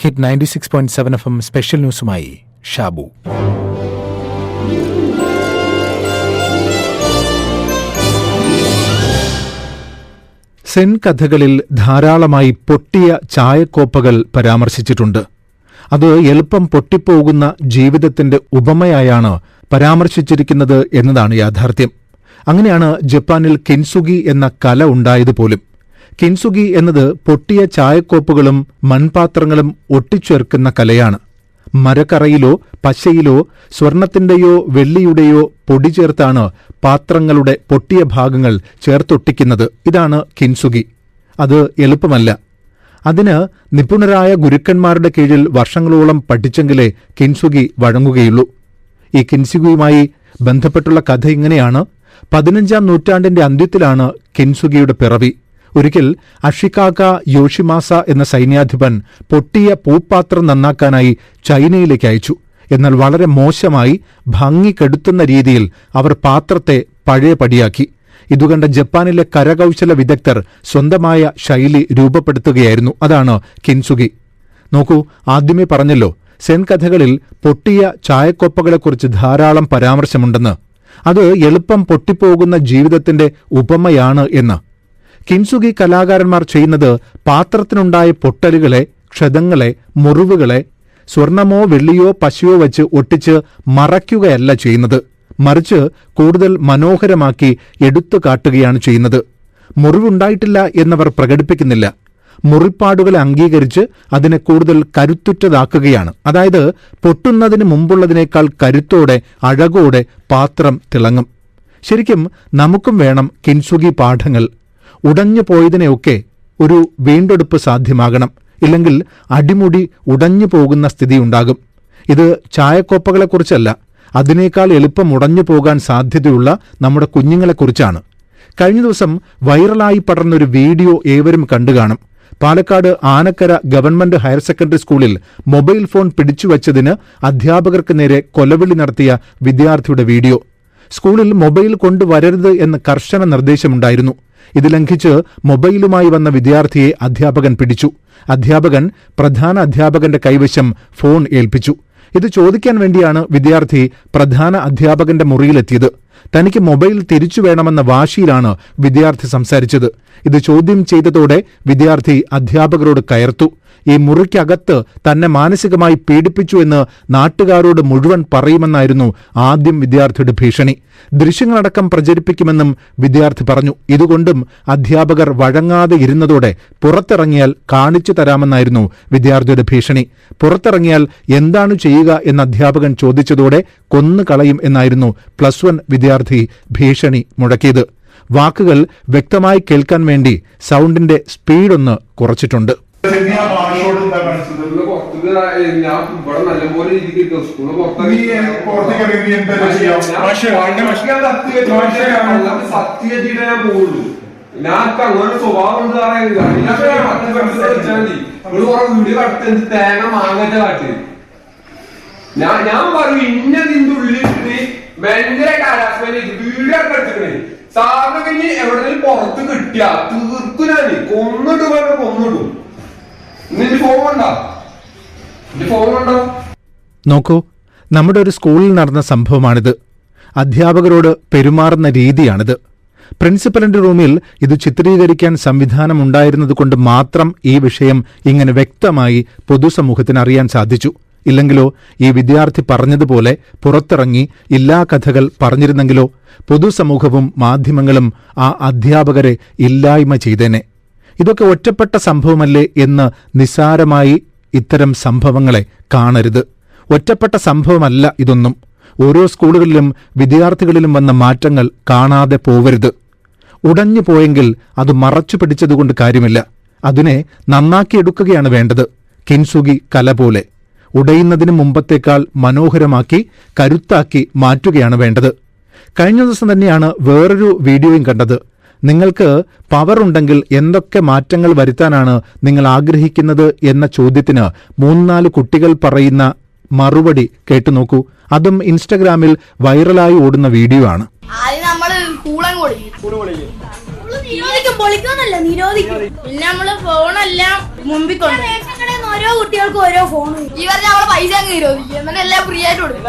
Hit 96.7 FM special ന്യൂസുമായി Shabu. Zen കഥകളിൽ ധാരാളമായി പൊട്ടിയ ചായക്കോപ്പകൾ പരാമർശിച്ചിട്ടുണ്ട്. അത് എളുപ്പം പൊട്ടിപ്പോകുന്ന ജീവിതത്തിന്റെ ഉപമയായാണ് പരാമർശിച്ചിരിക്കുന്നത് എന്നതാണ് യാഥാർത്ഥ്യം. അങ്ങനെയാണ് ജപ്പാനിൽ കിൻസുഗി എന്ന കല ഉണ്ടായതുപോലും. കിൻസുഗി എന്നത് പൊട്ടിയ ചായക്കോപ്പുകളും മൺപാത്രങ്ങളും ഒട്ടിച്ചേർക്കുന്ന കലയാണ്. മരക്കറയിലോ പശയിലോ സ്വർണത്തിന്റെയോ വെള്ളിയുടെയോ പൊടി ചേർത്താണ് പാത്രങ്ങളുടെ പൊട്ടിയ ഭാഗങ്ങൾ ചേർത്തൊട്ടിക്കുന്നത്. ഇതാണ് കിൻസുഗി. അത് എളുപ്പമല്ല. അതിന് നിപുണരായ ഗുരുക്കന്മാരുടെ കീഴിൽ വർഷങ്ങളോളം പഠിച്ചെങ്കിലേ കിൻസുഗി വഴങ്ങുകയുള്ളൂ. ഈ കിൻസുഗിയുമായി ബന്ധപ്പെട്ടുള്ള കഥ ഇങ്ങനെയാണ്. 15-ാം നൂറ്റാണ്ടിന്റെ അന്ത്യത്തിലാണ് കിൻസുഗിയുടെ പിറവി. ഒരിക്കൽ അഷികാക യോഷിമാസ എന്ന സൈന്യാധിപൻ പൊട്ടിയ പൂപ്പാത്രം നന്നാക്കാനായി ചൈനയിലേക്ക് അയച്ചു. എന്നാൽ വളരെ മോശമായി ഭംഗി കെടുത്തുന്ന രീതിയിൽ അവർ പാത്രത്തെ പഴയപടിയാക്കി. ഇതുകണ്ട ജപ്പാനിലെ കരകൗശല വിദഗ്ധർ സ്വന്തമായ ശൈലി രൂപപ്പെടുത്തുകയായിരുന്നു. അതാണ് കിൻസുഗി. നോക്കൂ, ആദ്യമേ പറഞ്ഞല്ലോ, സെൻ കഥകളിൽ പൊട്ടിയ ചായക്കൊപ്പകളെക്കുറിച്ച് ധാരാളം പരാമർശമുണ്ടെന്ന്. അത് എളുപ്പം പൊട്ടിപ്പോകുന്ന ജീവിതത്തിന്റെ ഉപമയാണ് എന്ന്. കിൻസുഗി കലാകാരന്മാർ ചെയ്യുന്നത് പാത്രത്തിനുണ്ടായ പൊട്ടലുകളെ, ക്ഷതങ്ങളെ, മുറിവുകളെ സ്വർണമോ വെള്ളിയോ പശയോ വച്ച് ഒട്ടിച്ച് മറയ്ക്കുകയല്ല ചെയ്യുന്നത്. മറിച്ച് കൂടുതൽ മനോഹരമാക്കി എടുത്തു കാട്ടുകയാണ് ചെയ്യുന്നത്. മുറിവുണ്ടായിട്ടില്ല എന്നവർ പ്രകടിപ്പിക്കുന്നില്ല. മുറിപ്പാടുകളെ അംഗീകരിച്ച് അതിനെ കൂടുതൽ കരുത്തുറ്റതാക്കുകയാണ്. അതായത് പൊട്ടുന്നതിന് മുമ്പുള്ളതിനേക്കാൾ കരുത്തോടെ, അഴകോടെ പാത്രം തിളങ്ങും. ശരിക്കും നമുക്കും വേണം കിൻസുഗി പാഠങ്ങൾ. ഉടഞ്ഞു പോയതിനെയൊക്കെ ഒരു വീണ്ടെടുപ്പ് സാധ്യമാകണം. ഇല്ലെങ്കിൽ അടിമുടി ഉടഞ്ഞു പോകുന്ന സ്ഥിതിയുണ്ടാകും. ഇത് ചായക്കോപ്പകളെക്കുറിച്ചല്ല, അതിനേക്കാൾ എളുപ്പം ഉടഞ്ഞു പോകാൻ സാധ്യതയുള്ള നമ്മുടെ കുഞ്ഞുങ്ങളെക്കുറിച്ചാണ്. കഴിഞ്ഞ ദിവസം വൈറലായി പടർന്നൊരു വീഡിയോ ഏവരും കണ്ടുകാണും. Palakkad Anakkara government higher secondary സ്കൂളിൽ മൊബൈൽ ഫോൺ പിടിച്ചുവച്ചതിന് അധ്യാപകർക്ക് നേരെ കൊലവിളി നടത്തിയ വിദ്യാർത്ഥിയുടെ വീഡിയോ. സ്കൂളിൽ മൊബൈൽ കൊണ്ടുവരരുത് എന്ന് കർശന നിർദ്ദേശമുണ്ടായിരുന്നു. ഇത് ലംഘിച്ച് മൊബൈലുമായി വന്ന വിദ്യാർത്ഥിയെ അധ്യാപകൻ പിടിച്ചു. അധ്യാപകൻ പ്രധാന അധ്യാപകന്റെ കൈവശം ഫോൺ ഏൽപ്പിച്ചു. ഇത് ചോദിക്കാൻ വേണ്ടിയാണ് വിദ്യാർത്ഥി പ്രധാന അധ്യാപകന്റെ മുറിയിലെത്തിയത്. തനിക്ക് മൊബൈൽ തിരിച്ചു വേണമെന്ന വാശിയിലാണ് വിദ്യാർത്ഥി സംസാരിച്ചത്. ഇത് ചോദ്യം ചെയ്തതോടെ വിദ്യാർത്ഥി അധ്യാപകരോട് കയർത്തു. ഈ മുറിക്കകത്ത് തന്നെ മാനസികമായി പീഡിപ്പിച്ചു എന്ന് നാട്ടുകാരോട് മുഴുവൻ പറയുമെന്നായിരുന്നു ആദ്യം വിദ്യാർത്ഥിയുടെ ഭീഷണി. ദൃശ്യങ്ങളടക്കം പ്രചരിപ്പിക്കുമെന്നും വിദ്യാർത്ഥി പറഞ്ഞു. ഇതുകൊണ്ടും അധ്യാപകർ വഴങ്ങാതെ ഇരുന്നതോടെ പുറത്തിറങ്ങിയാൽ കാണിച്ചു തരാമെന്നായിരുന്നു വിദ്യാർത്ഥിയുടെ ഭീഷണി. പുറത്തിറങ്ങിയാൽ എന്താണ് ചെയ്യുക എന്ന് അധ്യാപകൻ ചോദിച്ചതോടെ കൊന്നുകളയും എന്നായിരുന്നു +1 വിദ്യാർത്ഥി ഭീഷണി മുഴക്കിയത്. വാക്കുകൾ വ്യക്തമായി കേൾക്കാൻ വേണ്ടി സൗണ്ടിന്റെ സ്പീഡൊന്ന് കുറച്ചിട്ടുണ്ട്. ഞാൻ പറയും ഇന്നതിന്റെ ഉള്ളിൽ ഭയങ്കര കാലാവസ്ഥ വീഡിയോ ഒക്കെ എടുത്തിക്കണേ. സാറിന് കഴിഞ്ഞ് എവിടെങ്കിലും പുറത്ത് കിട്ടിയ തീർക്കുനാണ് കൊന്നിടും. നോക്കൂ, നമ്മുടെ ഒരു സ്കൂളിൽ നടന്ന സംഭവമാണിത്. അധ്യാപകരോട് പെരുമാറുന്ന രീതിയാണിത്. പ്രിൻസിപ്പലിന്റെ റൂമിൽ ഇത് ചിത്രീകരിക്കാൻ സംവിധാനമുണ്ടായിരുന്നതുകൊണ്ട് മാത്രം ഈ വിഷയം ഇങ്ങനെ വ്യക്തമായി പൊതുസമൂഹത്തിന് അറിയാൻ സാധിച്ചു. ഇല്ലെങ്കിലോ ഈ വിദ്യാർത്ഥി പറഞ്ഞതുപോലെ പുറത്തിറങ്ങി ഇല്ലാ കഥകൾ പറഞ്ഞിരുന്നെങ്കിലോ പൊതുസമൂഹവും മാധ്യമങ്ങളും ആ അധ്യാപകരെ ഇല്ലായ്മ ചെയ്തേനെ. ഇതൊക്കെ ഒറ്റപ്പെട്ട സംഭവമല്ലേ എന്ന് നിസ്സാരമായി ഇത്തരം സംഭവങ്ങളെ കാണരുത്. ഒറ്റപ്പെട്ട സംഭവമല്ല ഇതൊന്നും. ഓരോ സ്കൂളുകളിലും വിദ്യാർത്ഥികളിലും വന്ന മാറ്റങ്ങൾ കാണാതെ പോവരുത്. ഉടഞ്ഞു പോയെങ്കിൽ അത് മറച്ചു പിടിച്ചതുകൊണ്ട് കാര്യമില്ല. അതിനെ നന്നാക്കിയെടുക്കുകയാണ് വേണ്ടത്. കിൻസുഗി കല പോലെ ഉടയുന്നതിന് മുമ്പത്തേക്കാൾ മനോഹരമാക്കി കരുത്താക്കി മാറ്റുകയാണ് വേണ്ടത്. കഴിഞ്ഞ ദിവസം തന്നെയാണ് വേറൊരു വീഡിയോയും കണ്ടത്. നിങ്ങൾക്ക് പവർ ഉണ്ടെങ്കിൽ എന്തൊക്കെ മാറ്റങ്ങൾ വരുത്താനാണ് നിങ്ങൾ ആഗ്രഹിക്കുന്നത് എന്ന ചോദ്യത്തിന് 3-4 കുട്ടികൾ പറയുന്ന മറുപടി കേട്ടുനോക്കൂ. അതും ഇൻസ്റ്റഗ്രാമിൽ വൈറലായി ഓടുന്ന വീഡിയോ ആണ്. പിന്നെ നമ്മള് ഫോണെല്ലാം മുമ്പിൽ കൊണ്ട് ഓരോ കുട്ടികൾക്കും ഓരോ ഫോൺ. ഈ പറഞ്ഞ നമ്മളെ പൈസ അങ്ങ് നിരോധിക്കും, എന്നിട്ട് എല്ലാം ഫ്രീ ആയിട്ട് കൊടുക്കും.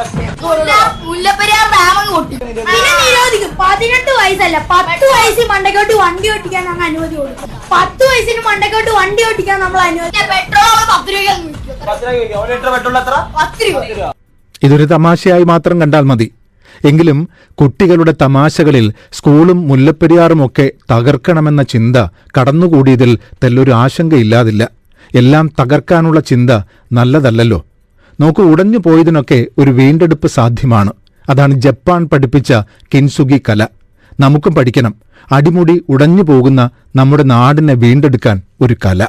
മുല്ലപ്പെരിയാർ ഡാം അങ്ങ് പൊട്ടി. പിന്നെ നിരോധിക്കും. 18 വയസ്സല്ല, 10 വയസ്സിൽ മണ്ടക്കോട്ട് വണ്ടി ഓടിക്കാൻ അങ്ങ് അനുമതി കൊടുക്കും. 10 വയസ്സിന് മണ്ടക്കോട്ട് വണ്ടി ഓടിക്കാൻ നമ്മൾ അനുവദിക്കും. പെട്രോൾ 10 രൂപ 10 രൂപ. ഇതൊരു തമാശയായി മാത്രം കണ്ടാൽ മതി. എങ്കിലും കുട്ടികളുടെ തമാശകളിൽ സ്കൂളും മുല്ലപ്പെരിയാറുമൊക്കെ തകർക്കണമെന്ന ചിന്ത കടന്നുകൂടിയതിൽ തെല്ലൊരു ആശങ്കയില്ലാതില്ല. എല്ലാം തകർക്കാനുള്ള ചിന്ത നല്ലതല്ലല്ലോ. നോക്കൂ, ഉടഞ്ഞു പോയതിനൊക്കെ ഒരു വീണ്ടെടുപ്പ് സാധ്യമാണ്. അതാണ് ജപ്പാൻ പഠിപ്പിച്ച കിൻസുഗി കല. നമുക്കും പഠിക്കണം. അടിമുടി ഉടഞ്ഞു പോകുന്ന നമ്മുടെ നാടിനെ വീണ്ടെടുക്കാൻ ഒരു കല.